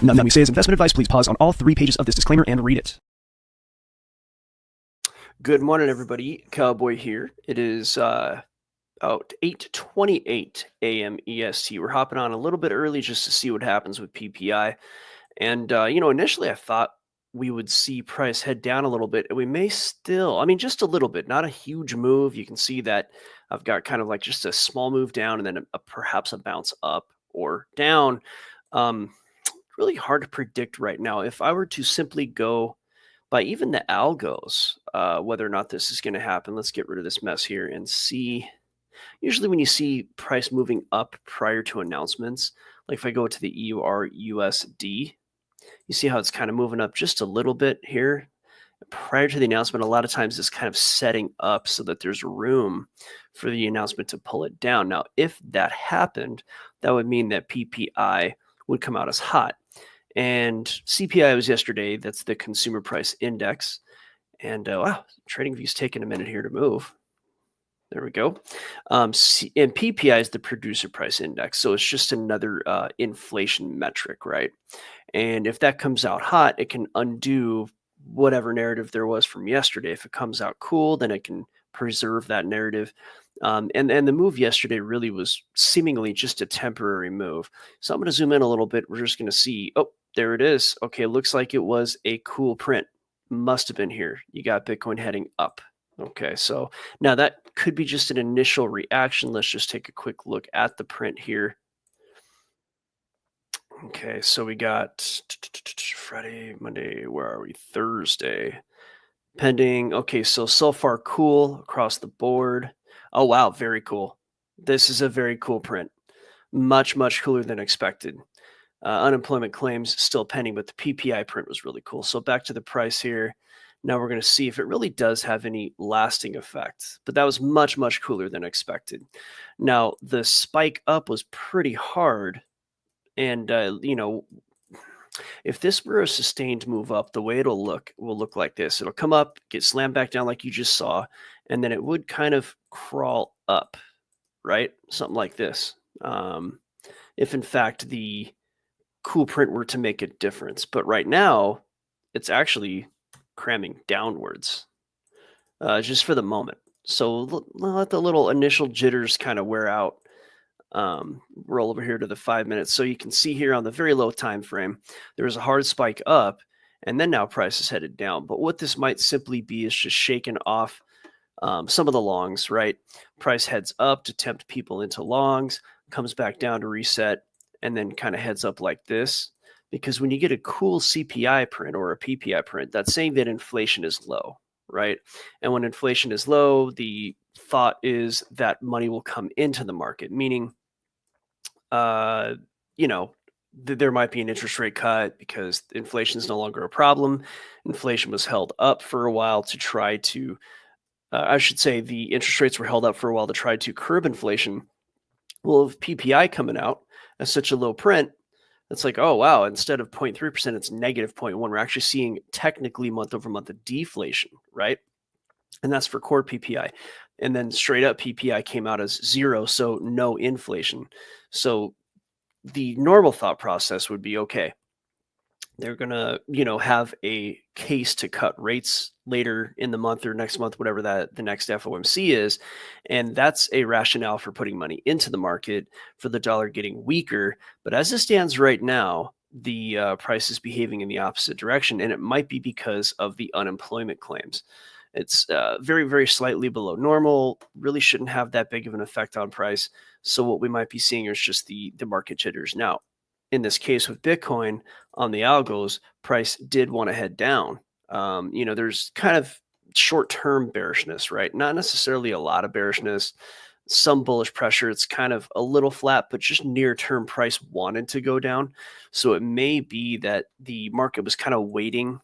Nothing we say is investment advice. Please pause on all 3 pages of this disclaimer and read it. Good morning, everybody. Cowboy here. It is 8:28 a.m. EST. We're hopping on a little bit early just to see what happens with PPI. And, initially I thought we would see price head down a little bit, and we may still, just a little bit, not a huge move. You can see that I've got kind of like just a small move down and then perhaps a bounce up or down. Um, really hard to predict right now. If I were to simply go by even the algos, whether or not this is going to happen, let's get rid of this mess here and see. Usually when you see price moving up prior to announcements, like if I go to the EUR/USD, you see how it's kind of moving up just a little bit here. Prior to the announcement, a lot of times it's kind of setting up so that there's room for the announcement to pull it down. Now, if that happened, that would mean that PPI would come out as hot. And CPI was yesterday. That's the consumer price index. And wow, TradingView's taking a minute here to move. There we go. And PPI is the producer price index. So it's just another inflation metric, right? And if that comes out hot, it can undo whatever narrative there was from yesterday. If it comes out cool, then it can preserve that narrative. And the move yesterday really was seemingly just a temporary move. So I'm going to zoom in a little bit. We're just going to see, oh, there it is. Okay, looks like it was a cool print. Must have been here. You got Bitcoin heading up. Okay, so now that could be just an initial reaction. Let's just take a quick look at the print here. Okay, so we got Friday, Monday, where are we? Thursday. Pending. Okay, so far cool across the board. Oh, wow, very cool. This is a very cool print. Much, much cooler than expected. Unemployment claims still pending, but the PPI print was really cool. So back to the price here. Now we're going to see if it really does have any lasting effect. But that was much, much cooler than expected. Now, the spike up was pretty hard. And, if this were a sustained move up, the way it'll look will look like this. It'll come up, get slammed back down like you just saw, and then it would kind of crawl up, right? Something like this. If in fact the cool print were to make a difference. But right now, it's cramming downwards, just for the moment. So let the little initial jitters kind of wear out. Roll over here to the 5 minutes. So you can see here on the very low time frame, there was a hard spike up, and then now price is headed down. But what this might simply be is just shaking off some of the longs, right? Price heads up to tempt people into longs, comes back down to reset, and then kind of heads up like this. Because when you get a cool CPI print or a PPI print, that's saying that inflation is low, right? And when inflation is low, the thought is that money will come into the market, meaning, there might be an interest rate cut because inflation is no longer a problem. Inflation was held up for a while to try to, the interest rates were held up for a while to try to curb inflation. Well, with PPI coming out as such a low print, it's like, oh, wow, instead of 0.3%, it's negative 0.1. We're actually seeing technically month over month a deflation, right? And that's for core PPI. And then straight up PPI came out as 0, so no inflation. So the normal thought process would be, okay, they're going to, have a case to cut rates later in the month or next month, whatever that the next FOMC is. And that's a rationale for putting money into the market for the dollar getting weaker. But as it stands right now, the price is behaving in the opposite direction. And it might be because of the unemployment claims. It's very, very slightly below normal, really shouldn't have that big of an effect on price. So what we might be seeing is just the market jitters. Now, in this case with Bitcoin on the algos, price did want to head down. There's kind of short-term bearishness, right? Not necessarily a lot of bearishness, some bullish pressure. It's kind of a little flat, but just near-term price wanted to go down. So it may be that the market was kind of waiting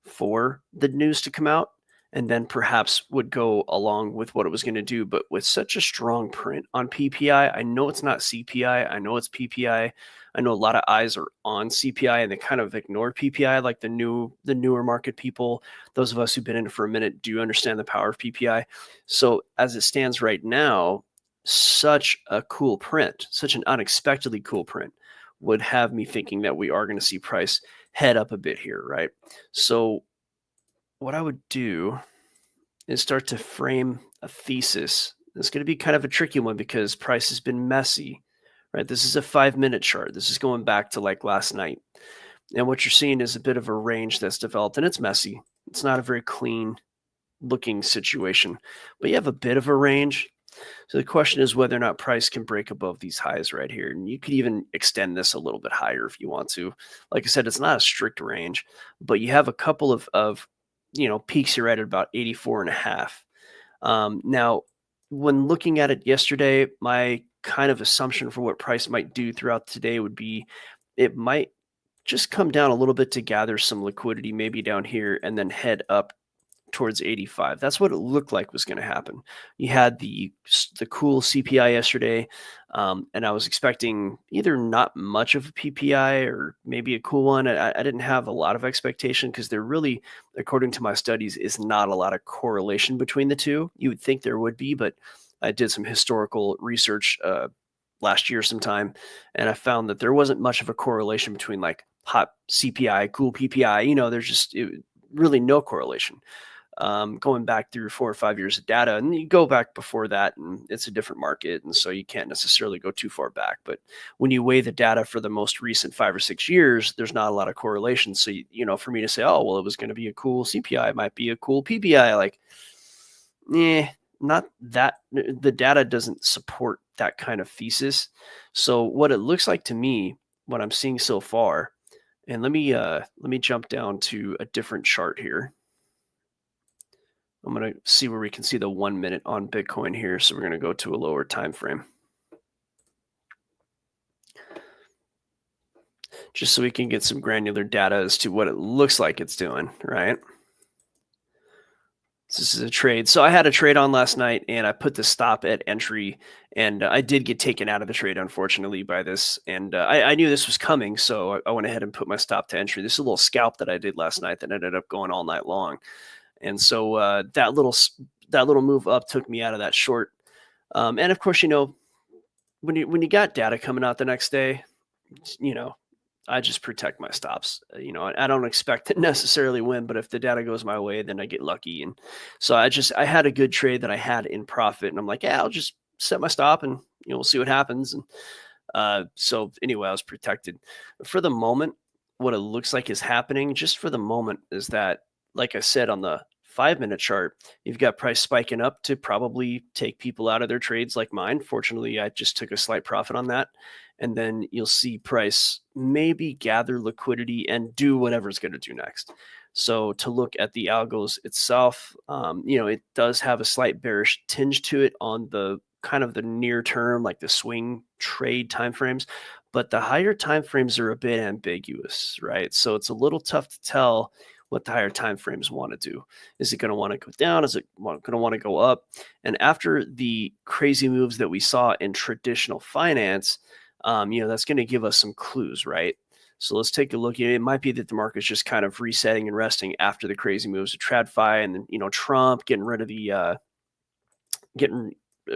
for the news to come out and then perhaps would go along with what it was going to do. But with such a strong print on PPI, I know it's not CPI. I know it's PPI. I know a lot of eyes are on CPI and they kind of ignore PPI, like the newer market people. Those of us who've been in it for a minute do understand the power of PPI. So as it stands right now, such a cool print, such an unexpectedly cool print, would have me thinking that we are going to see price head up a bit here, right? So what I would do is start to frame a thesis. It's going to be kind of a tricky one because price has been messy, right? This is a 5-minute chart. This is going back to like last night. And what you're seeing is a bit of a range that's developed, and it's messy. It's not a very clean looking situation, but you have a bit of a range. So the question is whether or not price can break above these highs right here. And you could even extend this a little bit higher if you want to. Like I said, it's not a strict range, but you have a couple of peaks here at about 84.5. Now, when looking at it yesterday, my kind of assumption for what price might do throughout today would be it might just come down a little bit to gather some liquidity, maybe down here, and then head up towards 85. That's what it looked like was going to happen. You had the cool CPI yesterday, and I was expecting either not much of a PPI or maybe a cool one. I didn't have a lot of expectation because there really, according to my studies, is not a lot of correlation between the two. You would think there would be, but I did some historical research last year sometime, and I found that there wasn't much of a correlation between like hot CPI, cool PPI. There's just really no correlation. Going back through 4 or 5 years of data, and you go back before that, and it's a different market, and so you can't necessarily go too far back. But when you weigh the data for the most recent 5 or 6 years, there's not a lot of correlation. So for me to say, oh well, it was going to be a cool CPI, it might be a cool PPI, like, not that. The data doesn't support that kind of thesis. So what it looks like to me, what I'm seeing so far, and let me jump down to a different chart here. I'm going to see where we can see the 1 minute on Bitcoin here. So we're going to go to a lower time frame, just so we can get some granular data as to what it looks like it's doing, right? This is a trade. So I had a trade on last night, and I put the stop at entry, and I did get taken out of the trade, unfortunately, by this. And I knew this was coming, so I went ahead and put my stop to entry. This is a little scalp that I did last night that ended up going all night long. And so that little move up took me out of that short. And of course, when you got data coming out the next day, I just protect my stops. I don't expect to necessarily win, but if the data goes my way, then I get lucky. And so I had a good trade that I had in profit, and I'm like, yeah, I'll just set my stop, and we'll see what happens. And so anyway, I was protected. For the moment, what it looks like is happening, just for the moment, is that, like I said, on the 5-minute chart, you've got price spiking up to probably take people out of their trades like mine. Fortunately, I just took a slight profit on that. And then you'll see price maybe gather liquidity and do whatever it's going to do next. So to look at the algos itself, it does have a slight bearish tinge to it on the kind of the near term, like the swing trade timeframes, but the higher timeframes are a bit ambiguous, right? So it's a little tough to tell what the higher time frames want to do. Is it going to want to go down? Is it going to want to go up? And after the crazy moves that we saw in traditional finance, that's going to give us some clues, right? So let's take a look. It might be that the market's just kind of resetting and resting after the crazy moves of TradFi, and then Trump getting rid of the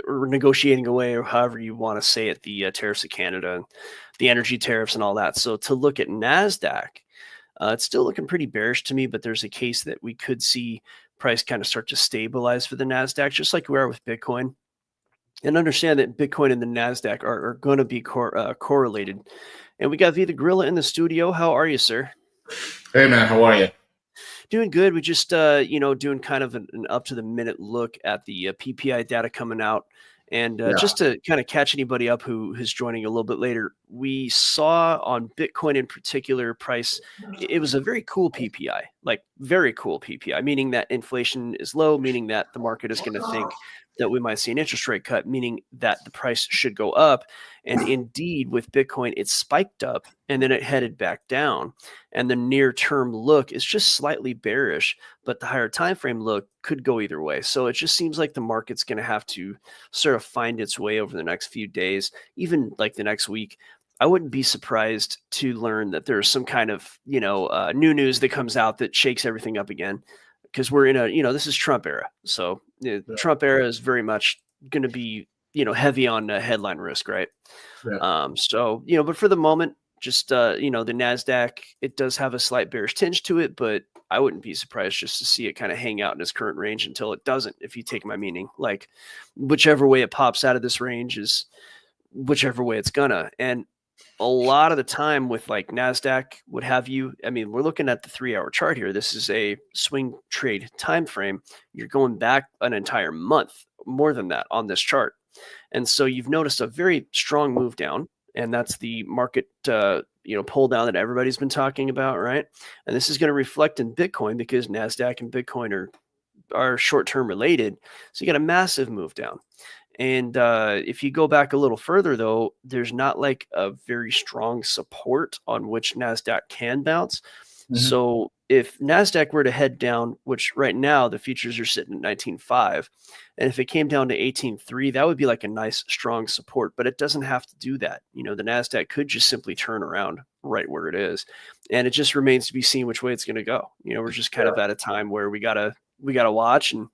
or negotiating away, or however you want to say it, the tariffs of Canada, the energy tariffs, and all that. So to look at NASDAQ, it's still looking pretty bearish to me, but there's a case that we could see price kind of start to stabilize for the NASDAQ, just like we are with Bitcoin. And understand that Bitcoin and the NASDAQ are going to be correlated. And we got the Guerilla in the studio. How are you, sir? Hey, man. How are you? Doing good. We just, doing kind of an up-to-the-minute look at the PPI data coming out. And just to kind of catch anybody up who is joining a little bit later, we saw on Bitcoin in particular price, it was a very cool PPI, like very cool PPI, meaning that inflation is low, meaning that the market is going to think that we might see an interest rate cut, meaning that the price should go up. And indeed, with Bitcoin, it spiked up and then it headed back down. And the near-term look is just slightly bearish, but the higher time frame look could go either way. So it just seems like the market's going to have to sort of find its way over the next few days, even like the next week. I wouldn't be surprised to learn that there's some kind of, new news that comes out that shakes everything up again, because we're in a, this is Trump era. So Trump era is very much going to be, heavy on headline risk, right? Yeah. But for the moment, Just the NASDAQ, it does have a slight bearish tinge to it, but I wouldn't be surprised just to see it kind of hang out in its current range until it doesn't, if you take my meaning. Like whichever way it pops out of this range is whichever way it's gonna. And a lot of the time with like NASDAQ would have you, I mean, we're looking at the 3-hour chart here. This is a swing trade time frame. You're going back an entire month, more than that on this chart. And so you've noticed a very strong move down, and that's the market pull down that everybody's been talking about, right? And this is going to reflect in Bitcoin because NASDAQ and Bitcoin are short-term related. So you got a massive move down. And if you go back a little further, though, there's not like a very strong support on which NASDAQ can bounce. Mm-hmm. So if NASDAQ were to head down, which right now the futures are sitting at 19.5, and if it came down to 18.3, that would be like a nice strong support, but it doesn't have to do that. The NASDAQ could just simply turn around right where it is. And it just remains to be seen which way it's going to go. We're just kind of at a time where we gotta watch and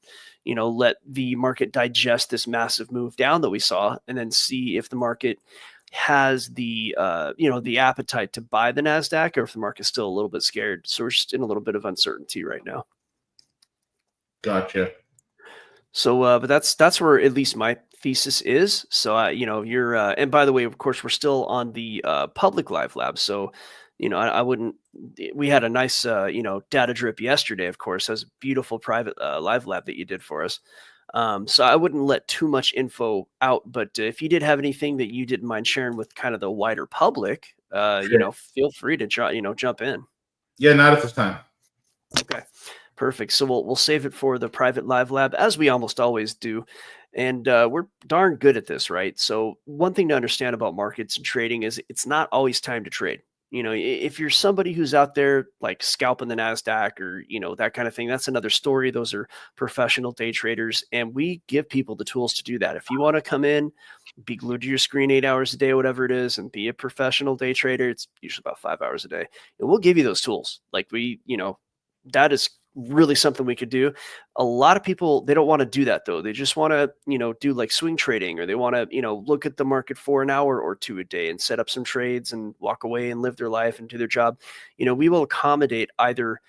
let the market digest this massive move down that we saw, and then see if the market has the the appetite to buy the NASDAQ, or if the market's still a little bit scared. So we're just in a little bit of uncertainty right now. Gotcha. So, but that's where at least my thesis is. So, you're, and by the way, of course, we're still on the public live lab. So, I wouldn't, we had a nice, data drip yesterday, of course. That was a beautiful private live lab that you did for us. So I wouldn't let too much info out, but if you did have anything that you didn't mind sharing with kind of the wider public, Sure. feel free to jump in. Yeah, not at this time. Okay, perfect. So we'll save it for the private live lab, as we almost always do. And we're darn good at this, right? So one thing to understand about markets and trading is it's not always time to trade. If you're somebody who's out there like scalping the NASDAQ or, that kind of thing, that's another story. Those are professional day traders. And we give people the tools to do that. If you want to come in, be glued to your screen 8 hours a day, whatever it is, and be a professional day trader, it's usually about 5 hours a day. And we'll give you those tools. Like that is really something we could do. A lot of people, they don't want to do that though. They just want to, do like swing trading, or they want to, look at the market for an hour or two a day and set up some trades and walk away and live their life and do their job. We will accommodate either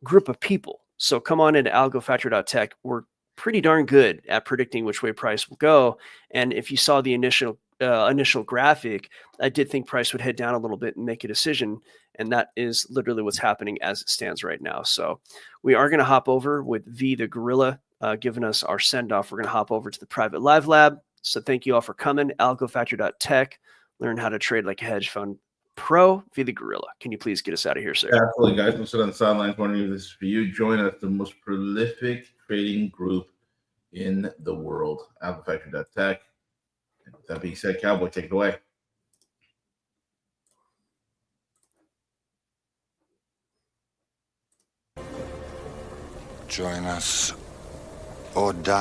group of people. So come on into algofactory.tech. We're pretty darn good at predicting which way price will go. And if you saw the initial graphic, I did think price would head down a little bit and make a decision. And that is literally what's happening as it stands right now. So we are going to hop over with V the Guerilla giving us our send off. We're going to hop over to the private live lab. So thank you all for coming. Algofactory.tech. Learn how to trade like a hedge fund pro. V the Guerilla. Can you please get us out of here, sir? Absolutely, guys. Don't sit on the sidelines wondering if this is for you. Join us, the most prolific trading group in the world. Algofactory.tech. With that being said, Cowboy, take it away. Join us or die.